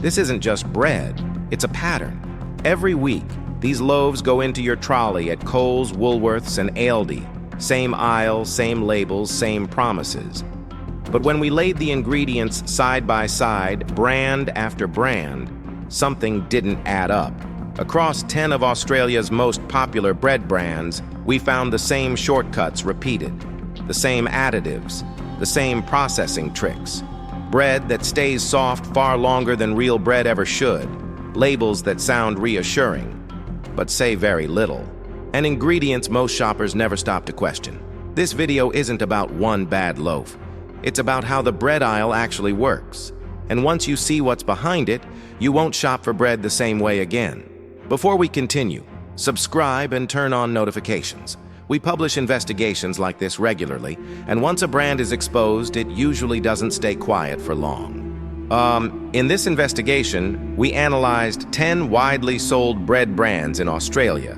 This isn't just bread, it's a pattern. Every week, these loaves go into your trolley at Kohl's, Woolworths, and Aldi. Same aisle, same labels, same promises. But when we laid the ingredients side by side, brand after brand, something didn't add up. Across 10 of Australia's most popular bread brands, we found the same shortcuts repeated, the same additives, the same processing tricks. Bread that stays soft far longer than real bread ever should. Labels that sound reassuring, but say very little. And ingredients most shoppers never stop to question. This video isn't about one bad loaf. It's about how the bread aisle actually works. And once you see what's behind it, you won't shop for bread the same way again. Before we continue, subscribe and turn on notifications. We publish investigations like this regularly, and once a brand is exposed, it usually doesn't stay quiet for long. In this investigation, we analyzed 10 widely sold bread brands in Australia.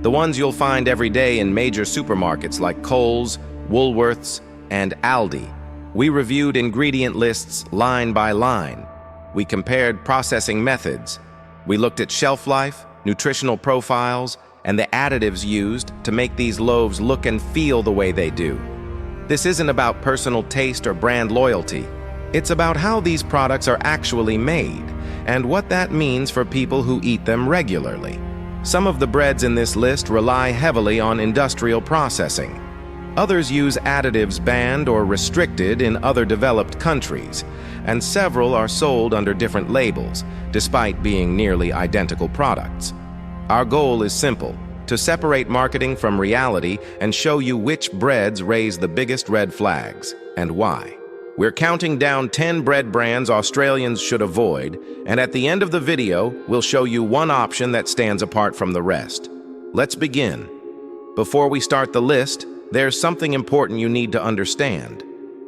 The ones you'll find every day in major supermarkets like Kohl's, Woolworths, and Aldi. We reviewed ingredient lists line by line. We compared processing methods. We looked at shelf life, nutritional profiles, and the additives used to make these loaves look and feel the way they do. This isn't about personal taste or brand loyalty. It's about how these products are actually made and what that means for people who eat them regularly. Some of the breads in this list rely heavily on industrial processing. Others use additives banned or restricted in other developed countries, and several are sold under different labels, despite being nearly identical products. Our goal is simple: to separate marketing from reality and show you which breads raise the biggest red flags and why. We're counting down 10 bread brands Australians should avoid, and at the end of the video, we'll show you one option that stands apart from the rest. Let's begin. Before we start the list, there's something important you need to understand.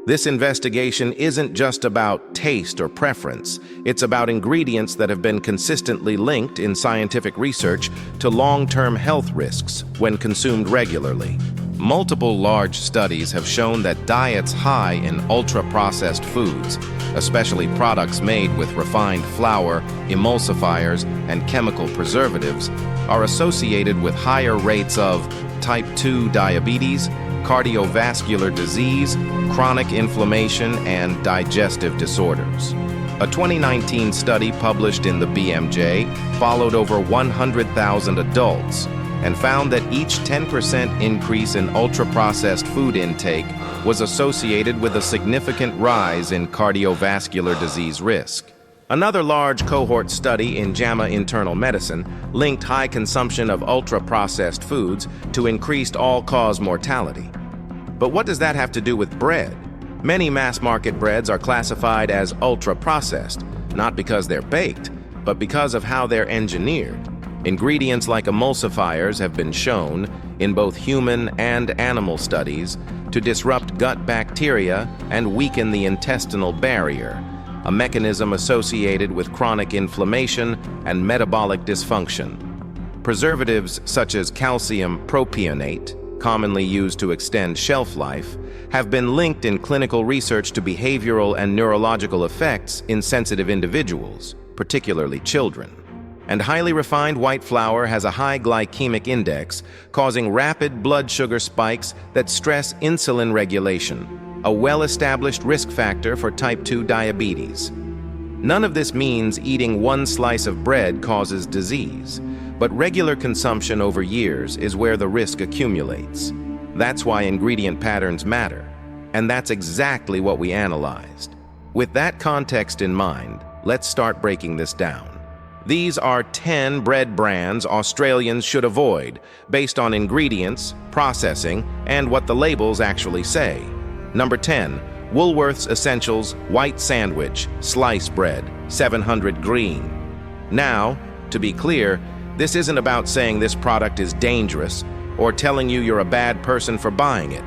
This investigation isn't just about taste or preference. It's about ingredients that have been consistently linked in scientific research to long-term health risks when consumed regularly. Multiple large studies have shown that diets high in ultra-processed foods, especially products made with refined flour, emulsifiers, and chemical preservatives, are associated with higher rates of type 2 diabetes, cardiovascular disease, chronic inflammation, and digestive disorders. A 2019 study published in the BMJ followed over 100,000 adults and found that each 10% increase in ultra-processed food intake was associated with a significant rise in cardiovascular disease risk. Another large cohort study in JAMA Internal Medicine linked high consumption of ultra-processed foods to increased all-cause mortality. But what does that have to do with bread? Many mass-market breads are classified as ultra-processed, not because they're baked, but because of how they're engineered. Ingredients like emulsifiers have been shown, in both human and animal studies, to disrupt gut bacteria and weaken the intestinal barrier, a mechanism associated with chronic inflammation and metabolic dysfunction. Preservatives such as calcium propionate, commonly used to extend shelf life, have been linked in clinical research to behavioral and neurological effects in sensitive individuals, particularly children. And highly refined white flour has a high glycemic index, causing rapid blood sugar spikes that stress insulin regulation, a well-established risk factor for type 2 diabetes. None of this means eating one slice of bread causes disease, but regular consumption over years is where the risk accumulates. That's why ingredient patterns matter, and that's exactly what we analyzed. With that context in mind, let's start breaking this down. These are 10 bread brands Australians should avoid, based on ingredients, processing, and what the labels actually say. Number 10, Woolworths Essentials White Sandwich Slice Bread, 700 green. Now, to be clear, this isn't about saying this product is dangerous or telling you you're a bad person for buying it.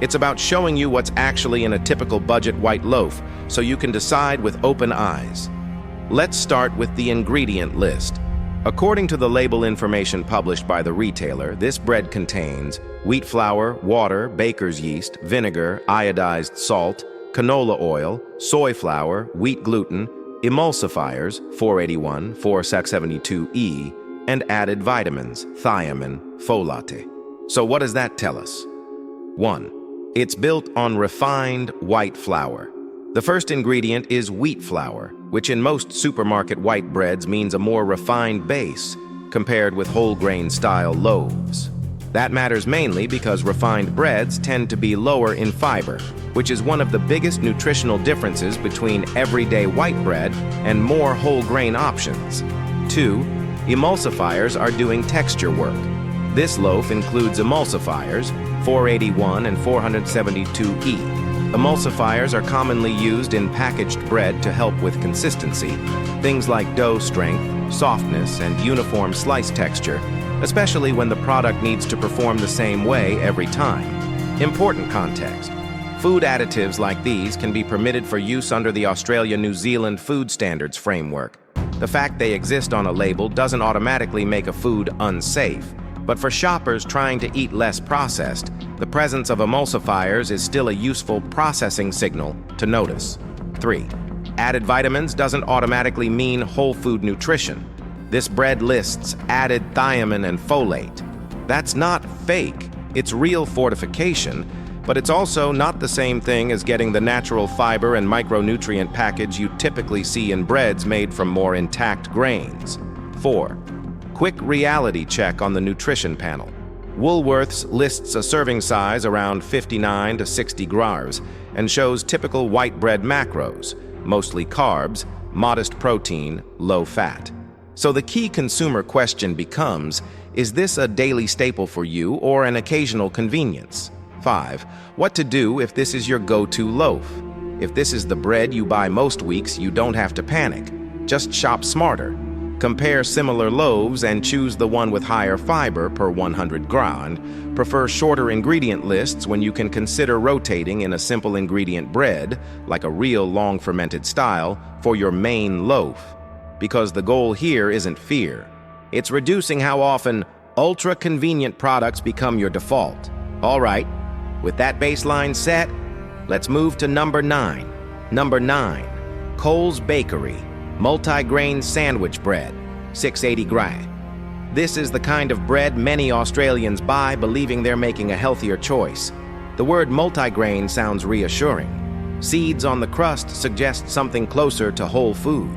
It's about showing you what's actually in a typical budget white loaf so you can decide with open eyes. Let's start with the ingredient list. According to the label information published by the retailer, this bread contains wheat flour, water, baker's yeast, vinegar, iodized salt, canola oil, soy flour, wheat gluten, emulsifiers, 481, 472E, and added vitamins, thiamine, folate. So what does that tell us? 1. It's built on refined white flour. The first ingredient is wheat flour, which in most supermarket white breads means a more refined base compared with whole grain style loaves. That matters mainly because refined breads tend to be lower in fiber, which is one of the biggest nutritional differences between everyday white bread and more whole grain options. 2. Emulsifiers are doing texture work. This loaf includes emulsifiers, 481 and 472E. Emulsifiers are commonly used in packaged bread to help with consistency, things like dough strength, softness, and uniform slice texture, especially when the product needs to perform the same way every time. Important context. Food additives like these can be permitted for use under the Australia-New Zealand Food Standards Framework. The fact they exist on a label doesn't automatically make a food unsafe, but for shoppers trying to eat less processed, the presence of emulsifiers is still a useful processing signal to notice. 3. Added vitamins doesn't automatically mean whole food nutrition. This bread lists added thiamine and folate. That's not fake, it's real fortification, but it's also not the same thing as getting the natural fiber and micronutrient package you typically see in breads made from more intact grains. 4. Quick reality check on the nutrition panel. Woolworths lists a serving size around 59 to 60 grams and shows typical white bread macros, mostly carbs, modest protein, low fat. So the key consumer question becomes, is this a daily staple for you or an occasional convenience? 5. What to do if this is your go-to loaf? If this is the bread you buy most weeks, you don't have to panic. Just shop smarter. Compare similar loaves and choose the one with higher fiber per 100 gram. Prefer shorter ingredient lists when you can consider rotating in a simple ingredient bread, like a real long fermented style, for your main loaf. Because the goal here isn't fear. It's reducing how often ultra-convenient products become your default. All right, with that baseline set, let's move to number 9. Number 9, Coles Bakery multi-grain sandwich bread, 680 gram. This is the kind of bread many Australians buy believing they're making a healthier choice. The word multigrain sounds reassuring. Seeds on the crust suggest something closer to whole food.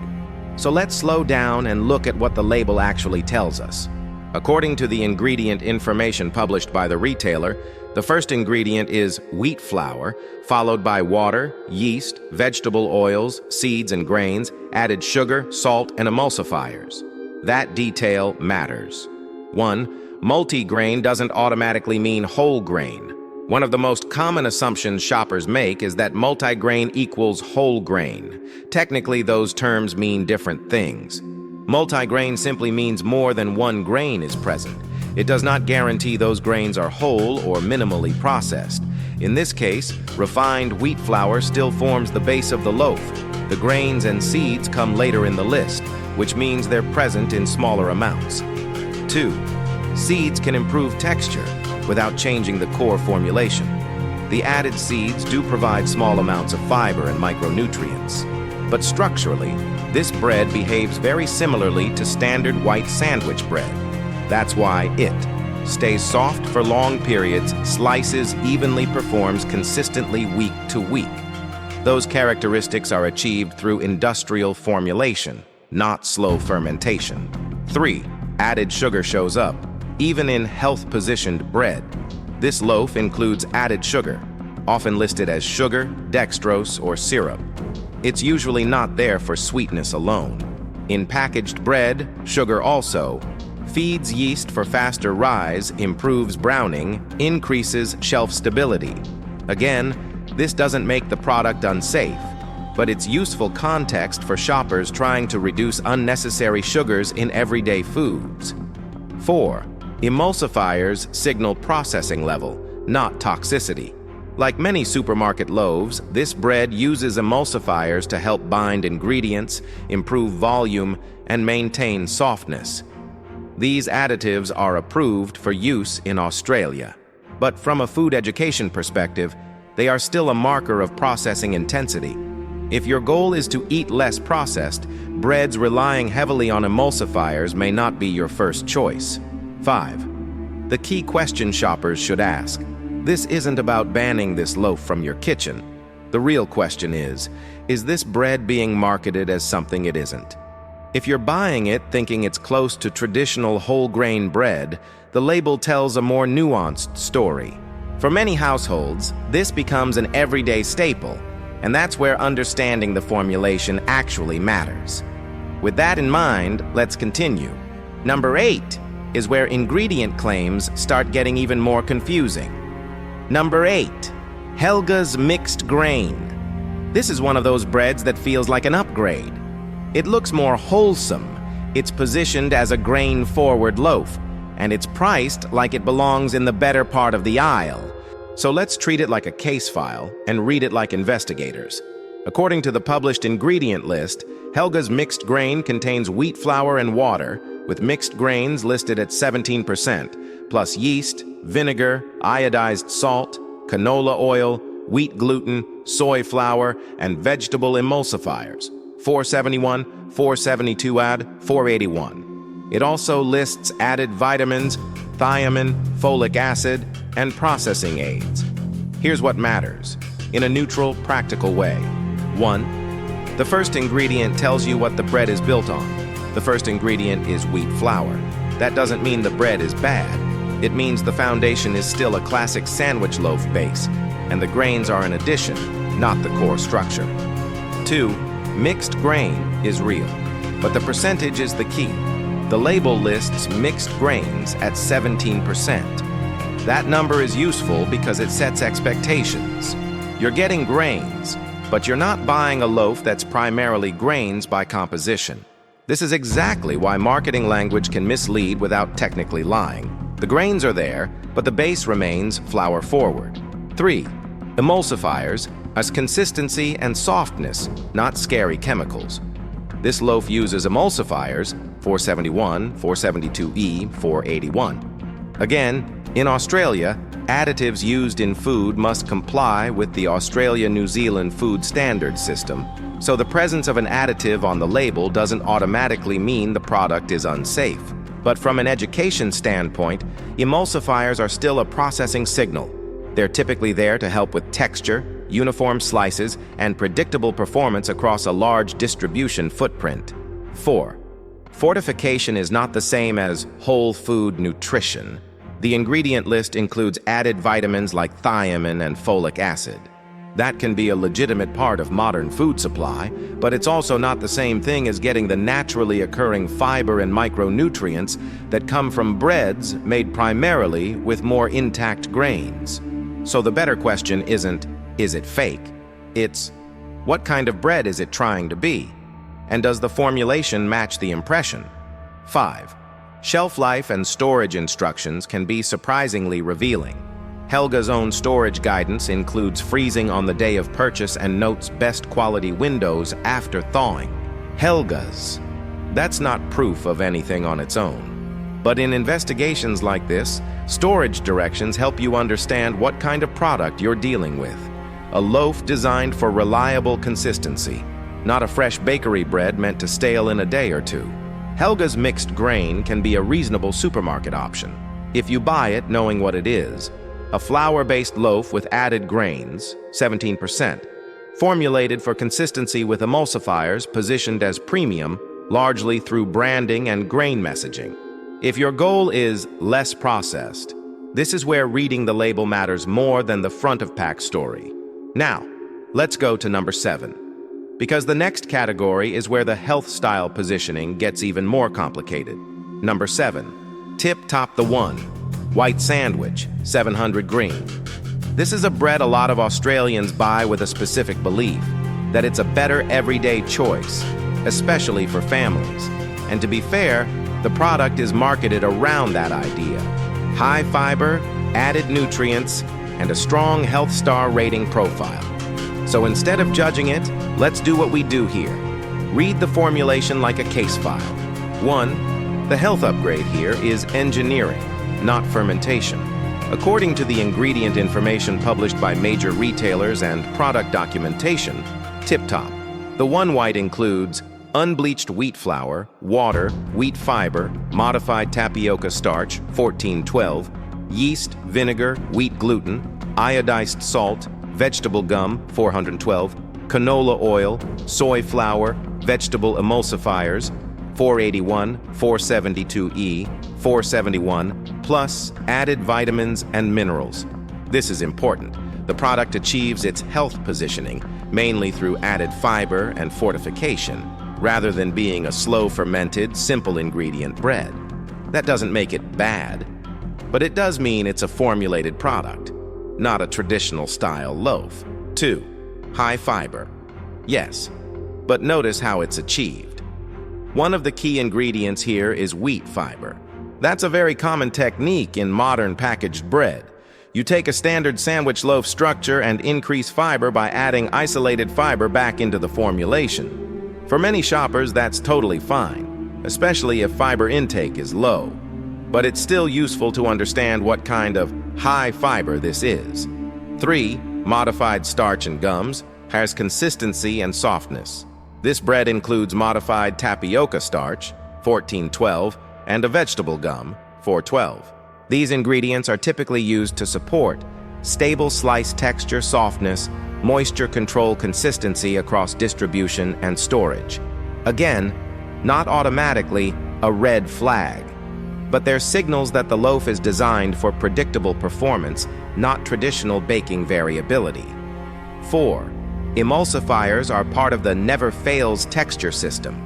So let's slow down and look at what the label actually tells us. According to the ingredient information published by the retailer, the first ingredient is wheat flour, followed by water, yeast, vegetable oils, seeds and grains, added sugar, salt, and emulsifiers. That detail matters. 1. Multi-grain doesn't automatically mean whole grain. One of the most common assumptions shoppers make is that multigrain equals whole grain. Technically, those terms mean different things. Multigrain simply means more than one grain is present. It does not guarantee those grains are whole or minimally processed. In this case, refined wheat flour still forms the base of the loaf. The grains and seeds come later in the list, which means they're present in smaller amounts. 2. Seeds can improve texture without changing the core formulation. The added seeds do provide small amounts of fiber and micronutrients. But structurally, this bread behaves very similarly to standard white sandwich bread. That's why it stays soft for long periods, slices evenly, performs consistently week to week. Those characteristics are achieved through industrial formulation, not slow fermentation. 3. Added sugar shows up, even in health-positioned bread. This loaf includes added sugar, often listed as sugar, dextrose, or syrup. It's usually not there for sweetness alone. In packaged bread, sugar also feeds yeast for faster rise, improves browning, increases shelf stability. Again, this doesn't make the product unsafe, but it's useful context for shoppers trying to reduce unnecessary sugars in everyday foods. 4. Emulsifiers signal processing level, not toxicity. Like many supermarket loaves, this bread uses emulsifiers to help bind ingredients, improve volume, and maintain softness. These additives are approved for use in Australia, but from a food education perspective, they are still a marker of processing intensity. If your goal is to eat less processed, breads relying heavily on emulsifiers may not be your first choice. 5. The key question shoppers should ask. This isn't about banning this loaf from your kitchen. The real question is this bread being marketed as something it isn't? If you're buying it thinking it's close to traditional whole grain bread, the label tells a more nuanced story. For many households, this becomes an everyday staple, and that's where understanding the formulation actually matters. With that in mind, let's continue. Number 8 is where ingredient claims start getting even more confusing. Number 8, Helga's mixed grain. This is one of those breads that feels like an upgrade. It looks more wholesome, it's positioned as a grain-forward loaf, and it's priced like it belongs in the better part of the aisle. So let's treat it like a case file and read it like investigators. According to the published ingredient list, Helga's mixed grain contains wheat flour and water, with mixed grains listed at 17%, plus yeast, vinegar, iodized salt, canola oil, wheat gluten, soy flour, and vegetable emulsifiers. 471, 472 add, 481. It also lists added vitamins, thiamine, folic acid, and processing aids. Here's what matters, in a neutral, practical way. 1. The first ingredient tells you what the bread is built on. The first ingredient is wheat flour. That doesn't mean the bread is bad. It means the foundation is still a classic sandwich loaf base, and the grains are an addition, not the core structure. 2. Mixed grain is real, but the percentage is the key. The label lists mixed grains at 17%. That number is useful because it sets expectations. You're getting grains, but you're not buying a loaf that's primarily grains by composition. This is exactly why marketing language can mislead without technically lying. The grains are there, but the base remains flour forward. 3. Emulsifiers as consistency and softness, not scary chemicals. This loaf uses emulsifiers, 471, 472E, 481. Again, in Australia, additives used in food must comply with the Australia-New Zealand Food Standards System, so the presence of an additive on the label doesn't automatically mean the product is unsafe. But from an education standpoint, emulsifiers are still a processing signal. They're typically there to help with texture, uniform slices, and predictable performance across a large distribution footprint. 4. Fortification is not the same as whole food nutrition. The ingredient list includes added vitamins like thiamine and folic acid. That can be a legitimate part of modern food supply, but it's also not the same thing as getting the naturally occurring fiber and micronutrients that come from breads made primarily with more intact grains. So the better question isn't, is it fake? It's, what kind of bread is it trying to be? And does the formulation match the impression? 5. Shelf life and storage instructions can be surprisingly revealing. Helga's own storage guidance includes freezing on the day of purchase and notes best quality windows after thawing. Helga's. That's not proof of anything on its own. But in investigations like this, storage directions help you understand what kind of product you're dealing with. A loaf designed for reliable consistency, not a fresh bakery bread meant to stale in a day or two. Helga's mixed grain can be a reasonable supermarket option, if you buy it knowing what it is. A flour-based loaf with added grains, 17%, formulated for consistency with emulsifiers positioned as premium, largely through branding and grain messaging. If your goal is less processed, this is where reading the label matters more than the front-of-pack story. Now, let's go to number 7. Because the next category is where the health style positioning gets even more complicated. Number 7. Tip Top the One. White Sandwich, 700 green. This is a bread a lot of Australians buy with a specific belief that it's a better everyday choice, especially for families. And to be fair, the product is marketed around that idea. High fiber, added nutrients, and a strong health star rating profile. So instead of judging it, let's do what we do here. Read the formulation like a case file. 1. The health upgrade here is engineering, not fermentation. According to the ingredient information published by major retailers and product documentation, tip top. The one white includes unbleached wheat flour, water, wheat fiber, modified tapioca starch, 1412, yeast, vinegar, wheat gluten, iodized salt, vegetable gum, 412, canola oil, soy flour, vegetable emulsifiers, 481, 472E, 471, plus added vitamins and minerals. This is important. The product achieves its health positioning, mainly through added fiber and fortification, rather than being a slow-fermented, simple-ingredient bread. That doesn't make it bad, but it does mean it's a formulated product, not a traditional-style loaf. 2. High fiber. Yes, but notice how it's achieved. One of the key ingredients here is wheat fiber. That's a very common technique in modern packaged bread. You take a standard sandwich loaf structure and increase fiber by adding isolated fiber back into the formulation. For many shoppers, that's totally fine, especially if fiber intake is low. But it's still useful to understand what kind of high fiber this is. 3. Modified starch and gums has consistency and softness. This bread includes modified tapioca starch, 1412, and a vegetable gum, 412. These ingredients are typically used to support stable slice texture, softness, moisture control, consistency across distribution and storage. Again, not automatically a red flag, but they're signals that the loaf is designed for predictable performance, not traditional baking variability. 4. Emulsifiers are part of the never fails texture system.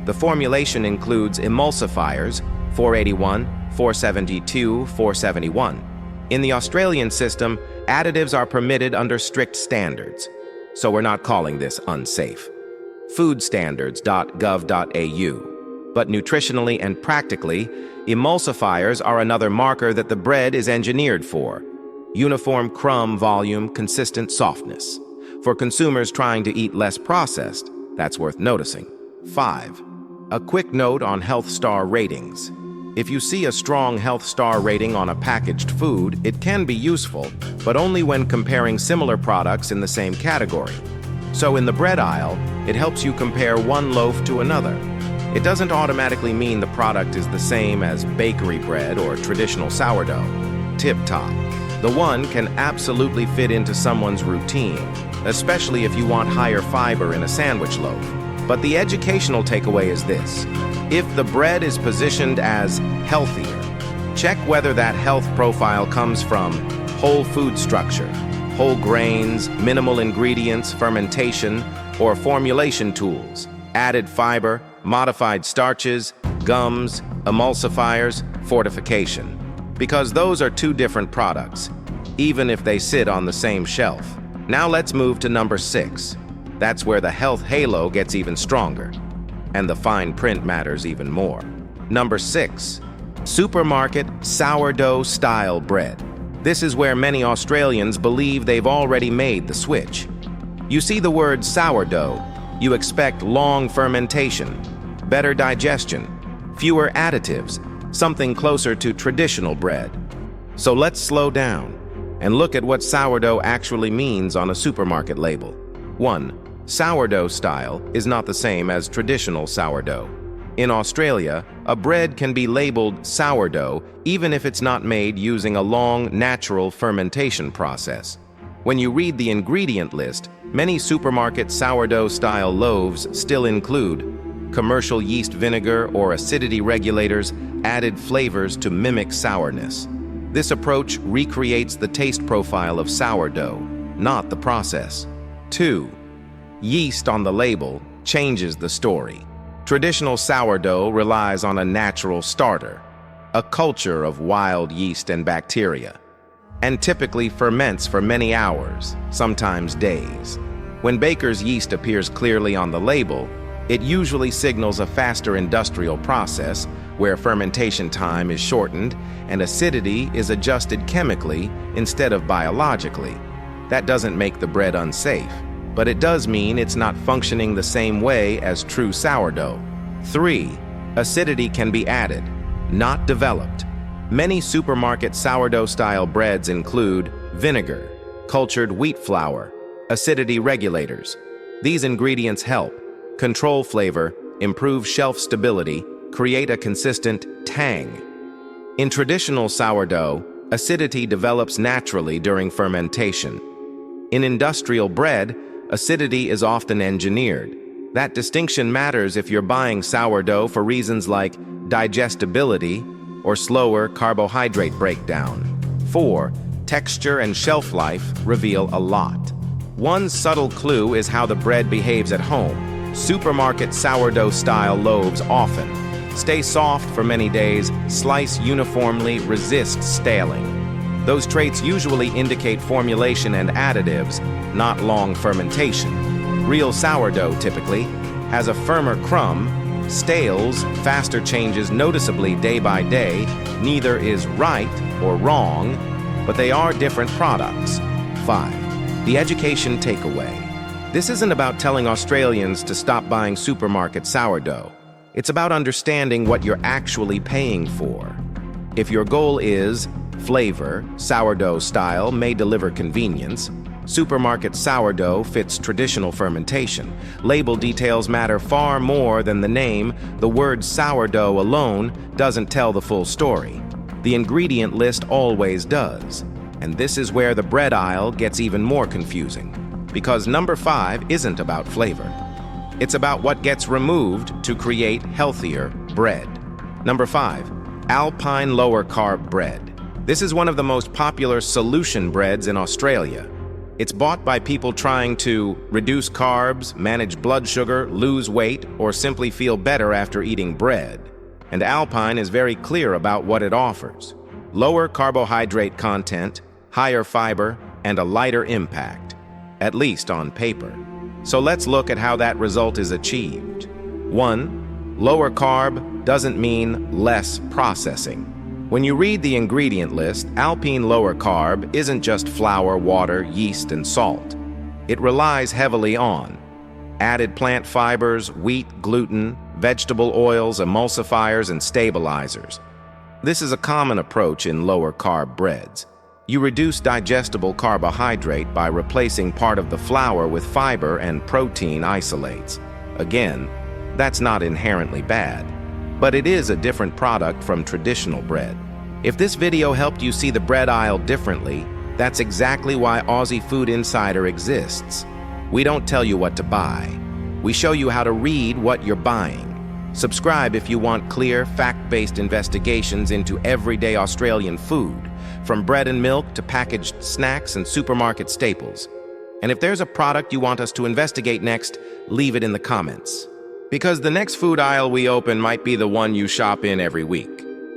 The formulation includes emulsifiers, 481, 472, 471. In the Australian system, additives are permitted under strict standards, so we're not calling this unsafe. Foodstandards.gov.au. But nutritionally and practically, emulsifiers are another marker that the bread is engineered for. Uniform crumb volume, consistent softness. For consumers trying to eat less processed, that's worth noticing. 5. A quick note on health star ratings. If you see a strong health star rating on a packaged food, it can be useful, but only when comparing similar products in the same category. So in the bread aisle, it helps you compare one loaf to another. It doesn't automatically mean the product is the same as bakery bread or traditional sourdough. Tip top. The one can absolutely fit into someone's routine, especially if you want higher fiber in a sandwich loaf. But the educational takeaway is this. If the bread is positioned as healthier, check whether that health profile comes from whole food structure, whole grains, minimal ingredients, fermentation, or formulation tools, added fiber, modified starches, gums, emulsifiers, fortification. Because those are two different products, even if they sit on the same shelf. Now let's move to number 6. That's where the health halo gets even stronger, and the fine print matters even more. Number 6. Supermarket sourdough-style bread. This is where many Australians believe they've already made the switch. You see the word sourdough, you expect long fermentation, better digestion, fewer additives, something closer to traditional bread. So let's slow down and look at what sourdough actually means on a supermarket label. 1. Sourdough style is not the same as traditional sourdough. In Australia, a bread can be labeled sourdough even if it's not made using a long, natural fermentation process. When you read the ingredient list, many supermarket sourdough-style loaves still include commercial yeast vinegar or acidity regulators, added flavors to mimic sourness. This approach recreates the taste profile of sourdough, not the process. 2. Yeast on the label changes the story. Traditional sourdough relies on a natural starter, a culture of wild yeast and bacteria, and typically ferments for many hours, sometimes days. When baker's yeast appears clearly on the label, it usually signals a faster industrial process where fermentation time is shortened and acidity is adjusted chemically instead of biologically. That doesn't make the bread unsafe, but it does mean it's not functioning the same way as true sourdough. 3. Acidity can be added, not developed. Many supermarket sourdough-style breads include vinegar, cultured wheat flour, acidity regulators. These ingredients help control flavor, improve shelf stability, create a consistent tang. In traditional sourdough, acidity develops naturally during fermentation. In industrial bread, acidity is often engineered. That distinction matters if you're buying sourdough for reasons like digestibility or slower carbohydrate breakdown. 4. Texture and shelf life reveal a lot. One subtle clue is how the bread behaves at home. Supermarket sourdough-style loaves often stay soft for many days, slice uniformly, resist staling. Those traits usually indicate formulation and additives, not long fermentation. Real sourdough typically has a firmer crumb, stales, faster changes noticeably day by day. Neither is right or wrong, but they are different products. 5. The education takeaway. This isn't about telling Australians to stop buying supermarket sourdough. It's about understanding what you're actually paying for. If your goal is flavor, sourdough style may deliver convenience. Supermarket sourdough fits traditional fermentation. Label details matter far more than the name. The word sourdough alone doesn't tell the full story. The ingredient list always does. And this is where the bread aisle gets even more confusing. Because number 5 isn't about flavor. It's about what gets removed to create healthier bread. Number 5, Alpine lower-carb bread. This is one of the most popular solution breads in Australia. It's bought by people trying to reduce carbs, manage blood sugar, lose weight, or simply feel better after eating bread. And Alpine is very clear about what it offers. Lower carbohydrate content, higher fiber, and a lighter impact, at least on paper. So let's look at how that result is achieved. 1. Lower carb doesn't mean less processing. When you read the ingredient list, Alpine lower carb isn't just flour, water, yeast, and salt. It relies heavily on added plant fibers, wheat, gluten, vegetable oils, emulsifiers, and stabilizers. This is a common approach in lower carb breads. You reduce digestible carbohydrate by replacing part of the flour with fiber and protein isolates. Again, that's not inherently bad, but it is a different product from traditional bread. If this video helped you see the bread aisle differently, that's exactly why Aussie Food Insider exists. We don't tell you what to buy. We show you how to read what you're buying. Subscribe if you want clear, fact-based investigations into everyday Australian food, from bread and milk to packaged snacks and supermarket staples. And if there's a product you want us to investigate next, leave it in the comments. Because the next food aisle we open might be the one you shop in every week.